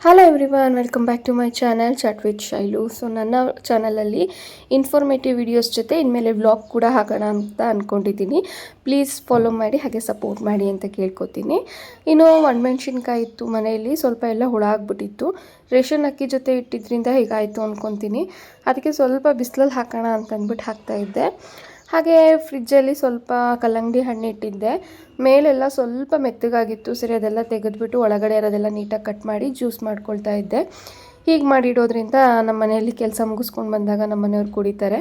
Hello everyone, welcome back to my channel chat with Shailu. So ನನ್ನ ಚಾನಲಲ್ಲಿ informative videos ಜೊತೆ ಇನ್ಮೇಲೆ ವ್ಲಾಗ್ ಕೂಡ ಹಾಕೋಣ ಅಂತ ಅಂದ್ಕೊಂಡಿದ್ದೀನಿ. ಪ್ಲೀಸ್ ಫಾಲೋ ಮಾಡಿ ಹಾಗೆ ಸಪೋರ್ಟ್ ಮಾಡಿ ಅಂತ ಕೇಳ್ಕೊತೀನಿ. ಇನ್ನು ಒಣಮೆಣ್ಸಿನ್ಕಾಯಿ ಇತ್ತು ಮನೆಯಲ್ಲಿ, ಸ್ವಲ್ಪ ಎಲ್ಲ ಹುಳ ಆಗ್ಬಿಟ್ಟಿತ್ತು. ರೇಷನ್ ಅಕ್ಕಿ ಜೊತೆ ಇಟ್ಟಿದ್ರಿಂದ ಹೀಗಾಯಿತು ಅಂದ್ಕೊತೀನಿ. ಅದಕ್ಕೆ ಸ್ವಲ್ಪ ಬಿಸಿಲಲ್ಲಿ ಹಾಕೋಣ ಅಂತ ಅಂದ್ಬಿಟ್ಟು ಹಾಕ್ತಾಯಿದ್ದೆ. ಹಾಗೆ ಫ್ರಿಜ್ಜಲ್ಲಿ ಸ್ವಲ್ಪ ಕಲ್ಲಂಗಡಿ ಹಣ್ಣು ಇಟ್ಟಿದ್ದೆ. ಮೇಲೆಲ್ಲ ಸ್ವಲ್ಪ ಮೆತ್ತಗಾಗಿತ್ತು. ಸರಿ, ಅದೆಲ್ಲ ತೆಗೆದುಬಿಟ್ಟು ಒಳಗಡೆ ಇರೋದೆಲ್ಲ ನೀಟಾಗಿ ಕಟ್ ಮಾಡಿ ಜ್ಯೂಸ್ ಮಾಡ್ಕೊಳ್ತಾ ಇದ್ದೆ. ಹೀಗೆ ಮಾಡಿಡೋದ್ರಿಂದ ನಮ್ಮ ಮನೆಯಲ್ಲಿ ಕೆಲಸ ಮುಗಿಸ್ಕೊಂಡು ಬಂದಾಗ ನಮ್ಮ ಮನೆಯವ್ರು ಕುಡಿತಾರೆ.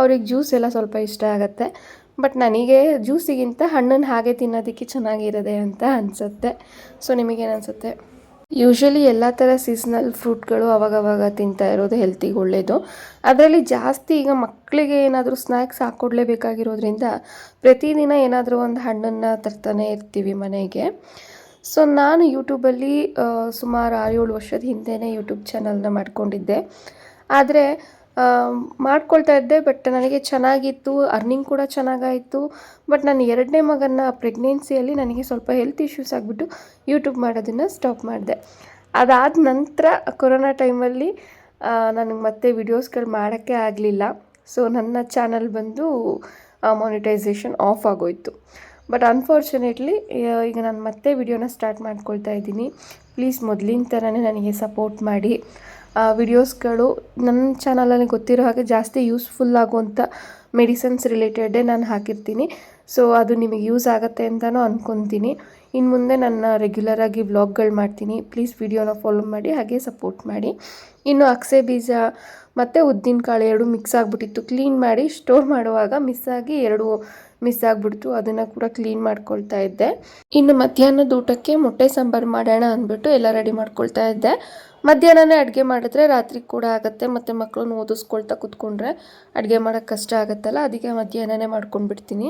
ಅವ್ರಿಗೆ ಜ್ಯೂಸ್ ಎಲ್ಲ ಸ್ವಲ್ಪ ಇಷ್ಟ ಆಗುತ್ತೆ. ಬಟ್ ನನಗೆ ಜ್ಯೂಸಿಗಿಂತ ಹಣ್ಣನ್ನು ಹಾಗೆ ತಿನ್ನೋದಕ್ಕೆ ಚೆನ್ನಾಗಿರೋದೆ ಅಂತ ಅನಿಸುತ್ತೆ. ಸೊ ನಿಮಗೇನು ಅನಿಸುತ್ತೆ? ಯೂಶ್ವಲಿ ಎಲ್ಲ ಥರ ಸೀಸನಲ್ ಫ್ರೂಟ್ಗಳು ಅವಾಗವಾಗ ತಿಂತಾ ಇರೋದು ಹೆಲ್ತಿಗೆ ಒಳ್ಳೆಯದು. ಅದರಲ್ಲಿ ಜಾಸ್ತಿ ಈಗ ಮಕ್ಕಳಿಗೆ ಏನಾದರೂ ಸ್ನ್ಯಾಕ್ಸ್ ಹಾಕ್ಕೊಡ್ಲೇಬೇಕಾಗಿರೋದ್ರಿಂದ ಪ್ರತಿದಿನ ಏನಾದರೂ ಒಂದು ಹಣ್ಣನ್ನು ತರ್ತಾನೆ ಇರ್ತೀವಿ ಮನೆಗೆ. ಸೊ ನಾನು ಯೂಟ್ಯೂಬಲ್ಲಿ ಸುಮಾರು 6-7 ವರ್ಷದ ಹಿಂದೆಯೇ ಯೂಟ್ಯೂಬ್ ಚಾನಲ್ನ ಮಾಡ್ಕೊಂಡಿದ್ದೆ. ಆದರೆ ಮಾಡ್ಕೊಳ್ತಾ ಇದ್ದೆ. ಬಟ್ ನನಗೆ ಚೆನ್ನಾಗಿತ್ತು, ಅರ್ನಿಂಗ್ ಕೂಡ ಚೆನ್ನಾಗಾಯಿತು. ಬಟ್ ನಾನು 2ನೇ ಮಗನ ಪ್ರೆಗ್ನೆನ್ಸಿಯಲ್ಲಿ ನನಗೆ ಸ್ವಲ್ಪ ಹೆಲ್ತ್ ಇಶ್ಯೂಸ್ ಆಗಿಬಿಟ್ಟು ಯೂಟ್ಯೂಬ್ ಮಾಡೋದನ್ನು ಸ್ಟಾಪ್ ಮಾಡಿದೆ. ಅದಾದ ನಂತರ ಕೊರೋನಾ ಟೈಮಲ್ಲಿ ನನಗೆ ಮತ್ತೆ ವಿಡಿಯೋಸ್ಗಳು ಮಾಡೋಕ್ಕೆ ಆಗಲಿಲ್ಲ. ಸೊ ನನ್ನ ಚಾನಲ್ ಬಂದು ಮಾನಿಟೈಸೇಷನ್ ಆಫ್ ಆಗೋಯಿತು. ಬಟ್ ಅನ್ಫಾರ್ಚುನೇಟ್ಲಿ ಈಗ ನಾನು ಮತ್ತೆ ವಿಡಿಯೋನ ಸ್ಟಾರ್ಟ್ ಮಾಡ್ಕೊಳ್ತಾ ಇದ್ದೀನಿ. ಪ್ಲೀಸ್ ಮೊದಲಿನ ಥರನೇ ನನಗೆ ಸಪೋರ್ಟ್ ಮಾಡಿ. ವಿಡಿಯೋಸ್ಗಳು ನನ್ನ ಚಾನಲಲ್ಲಿ ಗೊತ್ತಿರೋ ಹಾಗೆ ಜಾಸ್ತಿ ಯೂಸ್ಫುಲ್ ಆಗುವಂಥ ಮೆಡಿಸನ್ಸ್ ರಿಲೇಟೆಡೇ ನಾನು ಹಾಕಿರ್ತೀನಿ. ಸೊ ಅದು ನಿಮಗೆ ಯೂಸ್ ಆಗುತ್ತೆ ಅಂತಲೂ ಅಂದ್ಕೊತೀನಿ. ಇನ್ನು ಮುಂದೆ ನನ್ನ ರೆಗ್ಯುಲರಾಗಿ ವ್ಲಾಗ್ಗಳು ಮಾಡ್ತೀನಿ. ಪ್ಲೀಸ್ ವಿಡಿಯೋನ ಫಾಲೋ ಮಾಡಿ ಹಾಗೆ ಸಪೋರ್ಟ್ ಮಾಡಿ. ಇನ್ನು ಅಗಸೆ ಬೀಜ ಮತ್ತು ಉದ್ದಿನಕಾಳು 2 ಮಿಕ್ಸ್ ಆಗಿಬಿಟ್ಟಿತ್ತು. ಕ್ಲೀನ್ ಮಾಡಿ ಸ್ಟೋರ್ ಮಾಡುವಾಗ ಮಿಸ್ ಆಗಿಬಿಡ್ತು. ಅದನ್ನು ಕೂಡ ಕ್ಲೀನ್ ಮಾಡ್ಕೊಳ್ತಾ ಇದ್ದೆ. ಇನ್ನು ಮಧ್ಯಾಹ್ನದ ಊಟಕ್ಕೆ ಮೊಟ್ಟೆ ಸಾಂಬಾರು ಮಾಡೋಣ ಅಂದ್ಬಿಟ್ಟು ಎಲ್ಲ ರೆಡಿ ಮಾಡ್ಕೊಳ್ತಾ ಇದ್ದೆ. ಮಧ್ಯಾಹ್ನನೇ ಅಡುಗೆ ಮಾಡಿದ್ರೆ ರಾತ್ರಿ ಕೂಡ ಆಗುತ್ತೆ, ಮತ್ತು ಮಕ್ಕಳನ್ನ ಓದಿಸ್ಕೊಳ್ತಾ ಕೂತ್ಕೊಂಡ್ರೆ ಅಡುಗೆ ಮಾಡೋಕ್ಕೆ ಕಷ್ಟ ಆಗುತ್ತಲ್ಲ, ಅದಕ್ಕೆ ಮಧ್ಯಾಹ್ನನೇ ಮಾಡ್ಕೊಂಡ್ಬಿಡ್ತೀನಿ.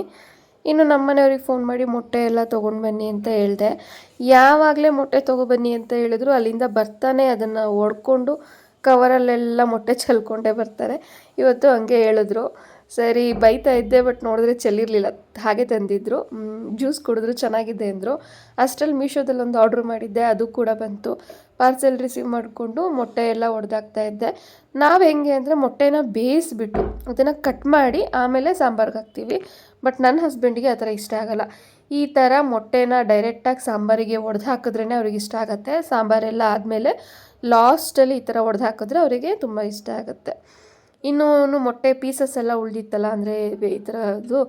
ಇನ್ನು ನಮ್ಮ ಮನೆಯವ್ರಿಗೆ ಫೋನ್ ಮಾಡಿ ಮೊಟ್ಟೆ ಎಲ್ಲ ತೊಗೊಂಡು ಬನ್ನಿ ಅಂತ ಹೇಳಿದೆ. ಯಾವಾಗಲೇ ಮೊಟ್ಟೆ ತೊಗೊಬನ್ನಿ ಅಂತ ಹೇಳಿದ್ರು ಅಲ್ಲಿಂದ ಬರ್ತಾನೆ ಅದನ್ನು ಒಡ್ಕೊಂಡು ಕವರಲ್ಲೆಲ್ಲ ಮೊಟ್ಟೆ ಚೆಲ್ಕೊಂಡೇ ಬರ್ತಾರೆ. ಇವತ್ತು ಹಂಗೆ ಹೇಳಿದ್ರು. ಸರಿ ಬೈತಾ ಇದ್ದೆ, ಬಟ್ ನೋಡಿದ್ರೆ ಚೆಲ್ಲಿರಲಿಲ್ಲ, ಹಾಗೆ ತಂದಿದ್ರು. ಜ್ಯೂಸ್ ಕುಡಿದ್ರು ಚೆನ್ನಾಗಿದೆ ಅಂದರು. ಅಷ್ಟರಲ್ಲಿ ಮೀಶೋದಲ್ಲಿ ಒಂದು ಆರ್ಡ್ರ್ ಮಾಡಿದ್ದೆ, ಅದು ಕೂಡ ಬಂತು. ಪಾರ್ಸೆಲ್ ರಿಸೀವ್ ಮಾಡಿಕೊಂಡು ಮೊಟ್ಟೆ ಎಲ್ಲ ಒಡೆದಾಕ್ತಾ ಇದ್ದೆ. ನಾವು ಹೆಂಗೆ ಅಂದರೆ ಮೊಟ್ಟೆನ ಬೇಯಿಸ್ಬಿಟ್ಟು ಅದನ್ನು ಕಟ್ ಮಾಡಿ ಆಮೇಲೆ ಸಾಂಬಾರ್ಗೆ ಹಾಕ್ತೀವಿ. ಬಟ್ ನನ್ನ ಹಸ್ಬೆಂಡಿಗೆ ಆ ಥರ ಇಷ್ಟ ಆಗೋಲ್ಲ. ಈ ಥರ ಮೊಟ್ಟೆನ ಡೈರೆಕ್ಟಾಗಿ ಸಾಂಬಾರಿಗೆ ಒಡೆದು ಹಾಕಿದ್ರೇ ಅವ್ರಿಗೆ ಇಷ್ಟ ಆಗುತ್ತೆ. ಸಾಂಬಾರೆಲ್ಲ ಆದಮೇಲೆ ಲಾಸ್ಟಲ್ಲಿ ಈ ಥರ ಒಡೆದು ಹಾಕಿದ್ರೆ ಅವರಿಗೆ ತುಂಬ ಇಷ್ಟ ಆಗುತ್ತೆ. ಇನ್ನೂ ಮೊಟ್ಟೆ ಪೀಸಸ್ ಎಲ್ಲ ಉಳಿದಿತ್ತಲ್ಲ, ಅಂದರೆ ಈ ಥರದ್ದು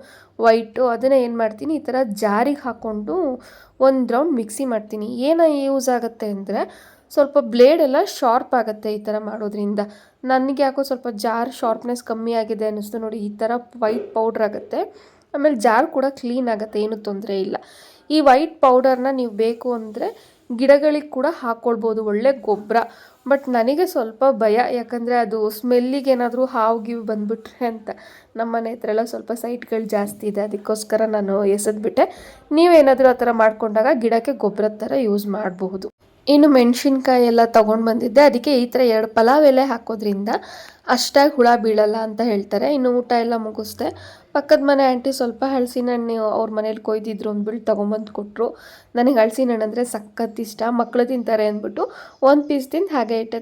ವೈಟು, ಅದನ್ನು ಏನು ಮಾಡ್ತೀನಿ, ಈ ಥರ ಜಾರಿಗೆ ಹಾಕ್ಕೊಂಡು ಒಂದು ರೌಂಡ್ ಮಿಕ್ಸಿ ಮಾಡ್ತೀನಿ. ಏನು ಯೂಸ್ ಆಗುತ್ತೆ ಅಂದರೆ ಸ್ವಲ್ಪ ಬ್ಲೇಡೆಲ್ಲ ಶಾರ್ಪ್ ಆಗುತ್ತೆ ಈ ಥರ ಮಾಡೋದ್ರಿಂದ. ನನಗೆ ಯಾಕೋ ಸ್ವಲ್ಪ ಜಾರ್ ಶಾರ್ಪ್ನೆಸ್ ಕಮ್ಮಿ ಆಗಿದೆ ಅನ್ನಿಸ್ತು. ನೋಡಿ, ಈ ಥರ ವೈಟ್ ಪೌಡ್ರ್ ಆಗುತ್ತೆ. ಆಮೇಲೆ ಜಾರ್ ಕೂಡ ಕ್ಲೀನ್ ಆಗುತ್ತೆ, ಏನೂ ತೊಂದರೆ ಇಲ್ಲ. ಈ ವೈಟ್ ಪೌಡರ್ನ ನೀವು ಬೇಕು ಅಂದರೆ ಗಿಡಗಳಿಗೆ ಕೂಡ ಹಾಕ್ಕೊಳ್ಬೋದು, ಒಳ್ಳೆ ಗೊಬ್ಬರ. ಬಟ್ ನನಗೆ ಸ್ವಲ್ಪ ಭಯ, ಯಾಕಂದರೆ ಅದು ಸ್ಮೆಲ್ಲಿಗೆ ಏನಾದರೂ ಹಾವು ಗೀವು ಬಂದುಬಿಟ್ರೆ ಅಂತ. ನಮ್ಮ ಮನೆ ಹತ್ರ ಎಲ್ಲ ಸ್ವಲ್ಪ ಸೈಟ್ಗಳು ಜಾಸ್ತಿ ಇದೆ, ಅದಕ್ಕೋಸ್ಕರ ನಾನು ಎಸೆದ್ಬಿಟ್ಟೆ. ನೀವೇನಾದರೂ ಆ ಥರ ಮಾಡ್ಕೊಂಡಾಗ ಗಿಡಕ್ಕೆ ಗೊಬ್ಬರದ ಥರ ಯೂಸ್ ಮಾಡಬಹುದು. ಇನ್ನು ಮೆಣಸಿನ್ಕಾಯಿ ಎಲ್ಲ ತೊಗೊಂಡು ಬಂದಿದ್ದೆ. ಅದಕ್ಕೆ ಈ ಥರ 2 ಪಲಾವ್ ಎಲೆ ಹಾಕೋದ್ರಿಂದ ಅಷ್ಟಾಗಿ ಹುಳ ಬೀಳಲ್ಲ ಅಂತ ಹೇಳ್ತಾರೆ. ಇನ್ನು ಊಟ ಎಲ್ಲ ಮುಗಿಸ್ದೆ. ಪಕ್ಕದ ಮನೆ ಆಂಟಿ ಸ್ವಲ್ಪ ಹಲಸಿನ ಹಣ್ಣು ಅವ್ರ ಮನೇಲಿ ಕೊಯ್ದಿದ್ರು ಅಂದ್ಬಿಟ್ಟು ತೊಗೊಂಬಂದು ಕೊಟ್ಟರು. ನನಗೆ ಹಲಸಿನ ಹಣ್ಣು ಅಂದರೆ ಸಖತ್ ಇಷ್ಟ. ಮಕ್ಕಳು ತಿಂತಾರೆ ಅಂದ್ಬಿಟ್ಟು 1 ಪೀಸ್ ತಿಂದು ಹಾಗೆ ಇಟ್ಟೆ.